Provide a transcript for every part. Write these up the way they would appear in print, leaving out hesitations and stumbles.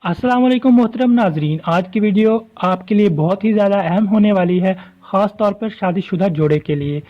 अस्सलाम वालेकुम मोहतरम नाजरीन, आज की वीडियो आपके लिए बहुत ही ज़्यादा अहम होने वाली है, ख़ास तौर पर शादीशुदा जोड़े के लिए।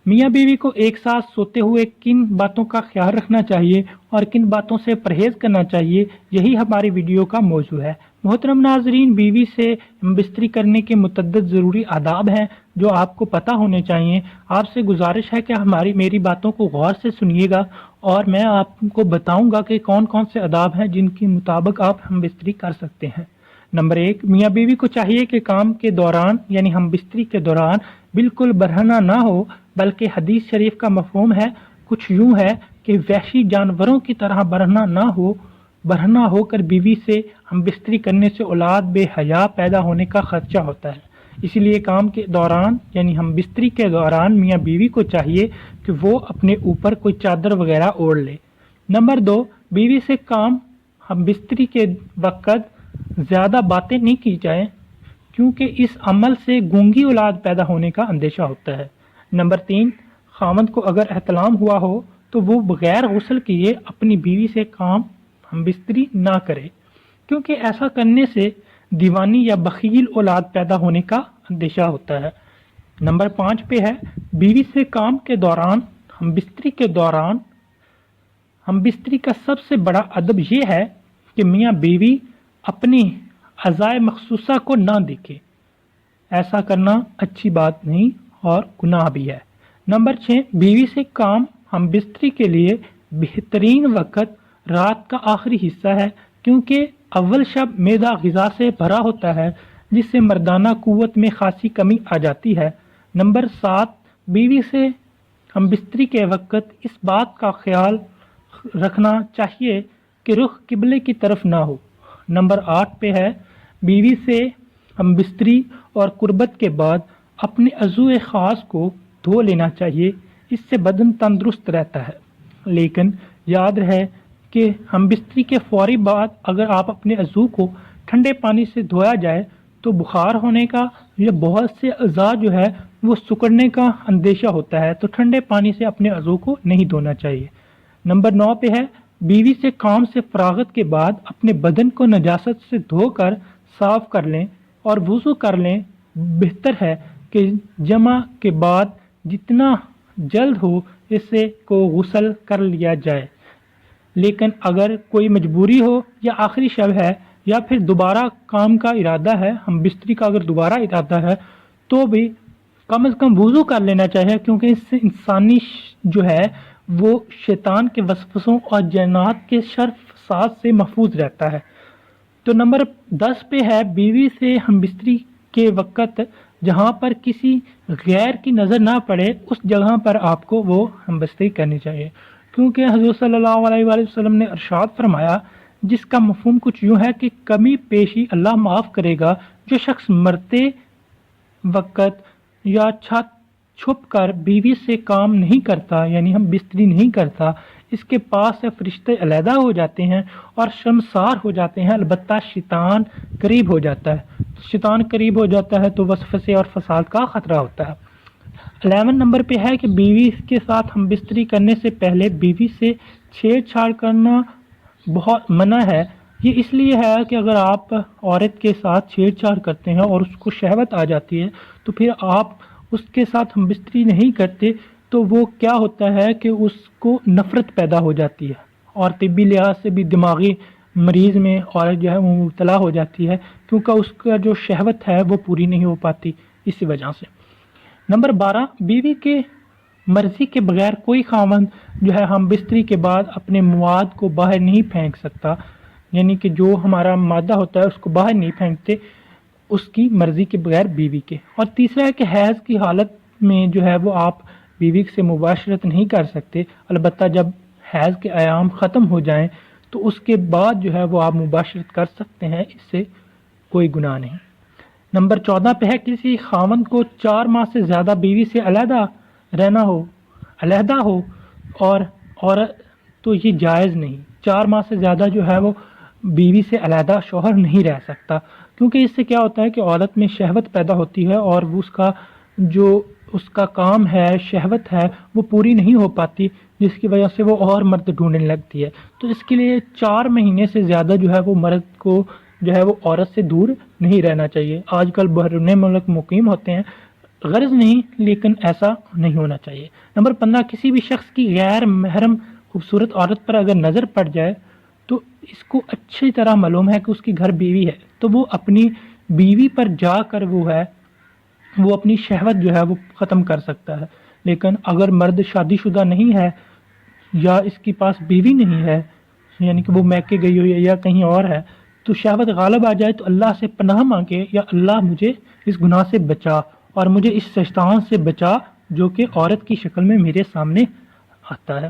मियाँ बीवी को एक साथ सोते हुए किन बातों का ख्याल रखना चाहिए और किन बातों से परहेज़ करना चाहिए, यही हमारी वीडियो का मौजू है। मोहतरम नाजरीन, बीवी से बिस्तरी करने के मुतद्दद ज़रूरी आदाब हैं जो आपको पता होने चाहिए। आपसे गुजारिश है कि हमारी मेरी बातों को गौर से सुनिएगा और मैं आपको बताऊंगा कि कौन कौन से आदाब हैं जिनके मुताबिक आप हम बिस्तरी कर सकते हैं। नंबर 1, मियाँ बीवी को चाहिए कि काम के दौरान यानी हम बिस्तरी के दौरान बिल्कुल बरहना ना हो, बल्कि हदीस शरीफ का मफहूम है कुछ यूं है कि वहशी जानवरों की तरह बरहना होकर बीवी से हम बिस्तरी करने से औलाद बेहया पैदा होने का खदशा होता है। इसीलिए काम के दौरान यानी हम बिस्तरी के दौरान मियाँ बीवी को चाहिए कि वो अपने ऊपर कोई चादर वगैरह ओढ़ ले। नंबर 2, बीवी से काम हम बिस्तरी के वक़्त ज़्यादा बातें नहीं की जाएं, क्योंकि इस अमल से गूंगी औलाद पैदा होने का अंदेशा होता है। नंबर 3, खामद को अगर एहतलाम हुआ हो तो वो बगैर गुस्ल किए अपनी बीवी से काम हम बिस्तरी ना करे, क्योंकि ऐसा करने से दीवानी या बखील औलाद पैदा होने का अंदेशा होता है। नंबर 5 पे है, बीवी से काम के दौरान हम बिस्तरी का सबसे बड़ा अदब ये है कि मियाँ बीवी अपनी अज़ाए मखसूसा को ना देखे। ऐसा करना अच्छी बात नहीं और गुनाह भी है। नंबर 6, बीवी से काम हम बिस्तरी के लिए बेहतरीन वक़्त रात का आखिरी हिस्सा है, क्योंकि अव्वल शब मैदा ग़िज़ा से भरा होता है, जिससे मर्दाना क़ुव्वत में खासी कमी आ जाती है। नंबर 7, बीवी से हम बिस्तरी के वक़्त इस बात का ख्याल रखना चाहिए कि रुख किबले की तरफ ना हो। नंबर 8 पे है, बीवी से हम बिस्तरी और कुर्बत के बाद अपने अज़ू ख़ास को धो लेना चाहिए, इससे बदन तंदुरुस्त रहता है। लेकिन याद रहे कि हम बिस्तरी के फौरी बाद अगर आप अपने अज़ू को ठंडे पानी से धोया जाए तो बुखार होने का या बहुत से अज़ा जो है वो सिकुड़ने का अंदेशा होता है, तो ठंडे पानी से अपने अज़ू को नहीं धोना चाहिए। नंबर 9 पे है, बीवी से काम से फरागत के बाद अपने बदन को नजासत से धोकर साफ कर लें और वुज़ू कर लें। बेहतर है कि जमा के बाद जितना जल्द हो इससे को गुस्ल कर लिया जाए। लेकिन अगर कोई मजबूरी हो या आखिरी शब है या फिर दोबारा काम का इरादा है, हम बिस्तरी का अगर दोबारा इरादा है तो भी कम से कम वुज़ू कर लेना चाहिए, क्योंकि इससे इंसानी जो है वो शैतान के वसवसों और जन्नात के शर फसाद से महफूज रहता है। तो नंबर 10 पे है, बीवी से हम बिस्तरी के वक़्त जहाँ पर किसी गैर की नज़र ना पड़े उस जगह पर आपको वो हम बिस्तरी करनी चाहिए, क्योंकि हज़रत सल्लल्लाहु अलैहि वसल्लम ने इरशाद फरमाया, जिसका मफहूम कुछ यूँ है कि कमी पेशी अल्लाह माफ़ करेगा। जो शख्स मरते वक़्त या छत छुप कर बीवी से काम नहीं करता यानी हम बिस्तरी नहीं करता, इसके पास से फरिश्ते अलहदा हो जाते हैं और शर्मसार हो जाते हैं। अलबत्ता शैतान करीब हो जाता है, शैतान करीब हो जाता है तो वसवसे और फसाद का ख़तरा होता है। 11 नंबर पे है कि बीवी के साथ हम बिस्तरी करने से पहले बीवी से छेड़छाड़ करना बहुत मना है। ये इसलिए है कि अगर आप औरत के साथ छेड़छाड़ करते हैं और उसको शहवत आ जाती है तो फिर आप उसके साथ हम बिस्तरी नहीं करते, तो वो क्या होता है कि उसको नफ़रत पैदा हो जाती है और तिब्बी लिहाज से भी दिमागी मरीज़ में औरत जो है वो मुब्तला हो जाती है, क्योंकि उसका जो शहवत है वो पूरी नहीं हो पाती इसी वजह से। नंबर 12, बीवी के मर्ज़ी के बगैर कोई खामद जो है हम बिस्तरी के बाद अपने मवाद को बाहर नहीं फेंक सकता, यानी कि जो हमारा मादा होता है उसको बाहर नहीं फेंकते उसकी मर्ज़ी के बगैर बीवी के। और तीसरा है कि हैज़ की हालत में जो है वो आप बीवी से मुबाशरत नहीं कर सकते, अलबत्ता जब हैज़ के आयाम ख़त्म हो जाएं तो उसके बाद जो है वो आप मुबाशरत कर सकते हैं, इससे कोई गुनाह नहीं। नंबर 14 पे है, किसी खामन को 4 माह से ज़्यादा बीवी से अलहदा हो और तो ये जायज़ नहीं। 4 माह से ज़्यादा जो है वो बीवी से अलहदा शौहर नहीं रह सकता, क्योंकि इससे क्या होता है कि औरत में शहवत पैदा होती है और वो उसका जो اس کا کام ہے، شہوت ہے، وہ پوری نہیں ہو پاتی، جس کی وجہ سے وہ اور مرد ڈھونڈنے لگتی ہے، تو اس کے لیے 4 مہینے سے زیادہ جو ہے وہ مرد کو جو ہے وہ عورت سے دور نہیں رہنا چاہیے۔ آج کل بیرون ملک مقیم ہوتے ہیں، غرض نہیں، لیکن ایسا نہیں ہونا چاہیے۔ نمبر 15، کسی بھی شخص کی غیر محرم خوبصورت عورت پر اگر نظر پڑ جائے تو اس کو اچھی طرح معلوم ہے کہ اس کی گھر بیوی ہے، تو وہ اپنی بیوی پر جا کر وہ اپنی شہوت جو ہے وہ ختم کر سکتا ہے۔ لیکن اگر مرد شادی شدہ نہیں ہے یا اس کے پاس بیوی نہیں ہے، یعنی کہ وہ میکے گئی ہوئی ہے یا کہیں اور ہے، تو شہوت غالب آ جائے تو اللہ سے پناہ مانگے، یا اللہ مجھے اس گناہ سے بچا اور مجھے اس شیطان سے بچا جو کہ عورت کی شکل میں میرے سامنے آتا ہے۔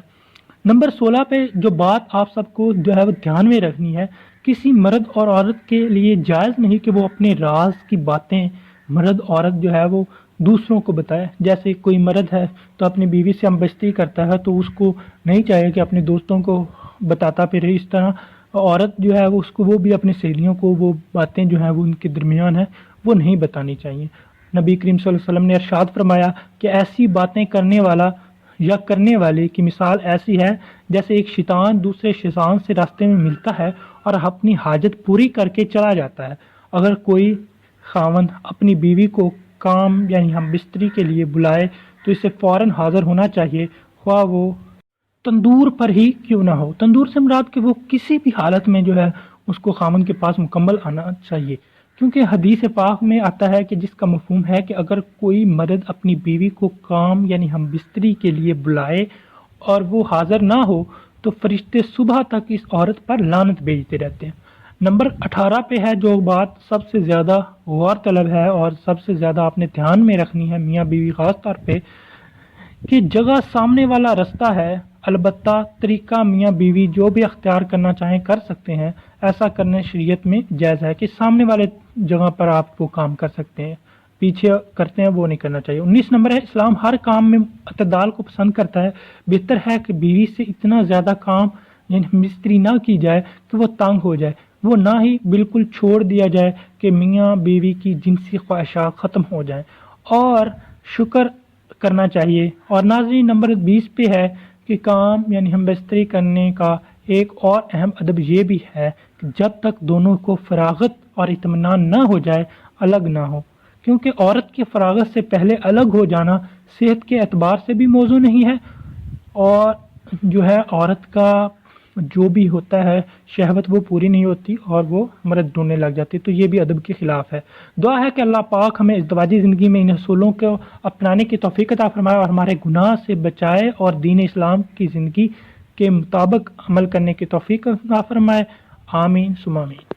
نمبر 16 پہ جو بات آپ سب کو جو ہے وہ دھیان میں رکھنی ہے، کسی مرد اور عورت کے لیے جائز نہیں کہ وہ اپنے راز کی باتیں مرد عورت جو ہے وہ دوسروں کو بتائے۔ جیسے کوئی مرد ہے تو اپنی بیوی سے ہم بستی کرتا ہے تو اس کو نہیں چاہیے کہ اپنے دوستوں کو بتاتا پھرے، اس طرح عورت جو ہے وہ اس کو وہ بھی اپنی سہیلیوں کو وہ باتیں جو ہیں وہ ان کے درمیان ہیں وہ نہیں بتانی چاہیے۔ نبی کریم صلی اللہ علیہ وسلم نے ارشاد فرمایا کہ ایسی باتیں کرنے والا یا کرنے والے کی مثال ایسی ہے جیسے ایک شیطان دوسرے شیطان سے راستے میں ملتا ہے اور اپنی حاجت پوری کر کے چلا جاتا ہے۔ اگر کوئی خاوند اپنی بیوی کو کام یعنی ہم بستری کے لیے بلائے تو اسے فوراً حاضر ہونا چاہیے، خواہ وہ تندور پر ہی کیوں نہ ہو۔ تندور سے مراد کہ وہ کسی بھی حالت میں جو ہے اس کو خاوند کے پاس مکمل آنا چاہیے، کیونکہ حدیث پاک میں آتا ہے کہ جس کا مفہوم ہے کہ اگر کوئی مرد اپنی بیوی کو کام یعنی ہم بستری کے لیے بلائے اور وہ حاضر نہ ہو تو فرشتے صبح تک اس عورت پر لعنت بھیجتے رہتے ہیں۔ نمبر 18 پہ ہے جو بات سب سے زیادہ غور طلب ہے اور سب سے زیادہ آپ نے دھیان میں رکھنی ہے میاں بیوی خاص طور پہ، کہ جگہ سامنے والا رستہ ہے، البتہ طریقہ میاں بیوی جو بھی اختیار کرنا چاہیں کر سکتے ہیں۔ ایسا کرنے شریعت میں جائز ہے کہ سامنے والے جگہ پر آپ وہ کام کر سکتے ہیں، پیچھے کرتے ہیں وہ نہیں کرنا چاہیے۔ 19 نمبر ہے، اسلام ہر کام میں اعتدال کو پسند کرتا ہے۔ بہتر ہے کہ بیوی سے اتنا زیادہ کام یعنی مستری نہ کی جائے کہ وہ تنگ ہو جائے، وہ نہ ہی بالکل چھوڑ دیا جائے کہ میاں بیوی کی جنسی خواہشات ختم ہو جائیں، اور شکر کرنا چاہیے۔ اور ناظرین نمبر 20 پہ ہے کہ کام یعنی ہم بستری کرنے کا ایک اور اہم ادب یہ بھی ہے کہ جب تک دونوں کو فراغت اور اطمینان نہ ہو جائے الگ نہ ہو، کیونکہ عورت کی فراغت سے پہلے الگ ہو جانا صحت کے اعتبار سے بھی موضوع نہیں ہے، اور جو ہے عورت کا جو بھی ہوتا ہے شہوت وہ پوری نہیں ہوتی اور وہ مرد ڈھونڈنے لگ جاتی، تو یہ بھی ادب کے خلاف ہے۔ دعا ہے کہ اللہ پاک ہمیں ازدواجی زندگی میں ان اصولوں کو اپنانے کی توفیق عطا فرمائے اور ہمارے گناہ سے بچائے اور دین اسلام کی زندگی کے مطابق عمل کرنے کی توفیق عطا فرمائے۔ آمین ثم آمین۔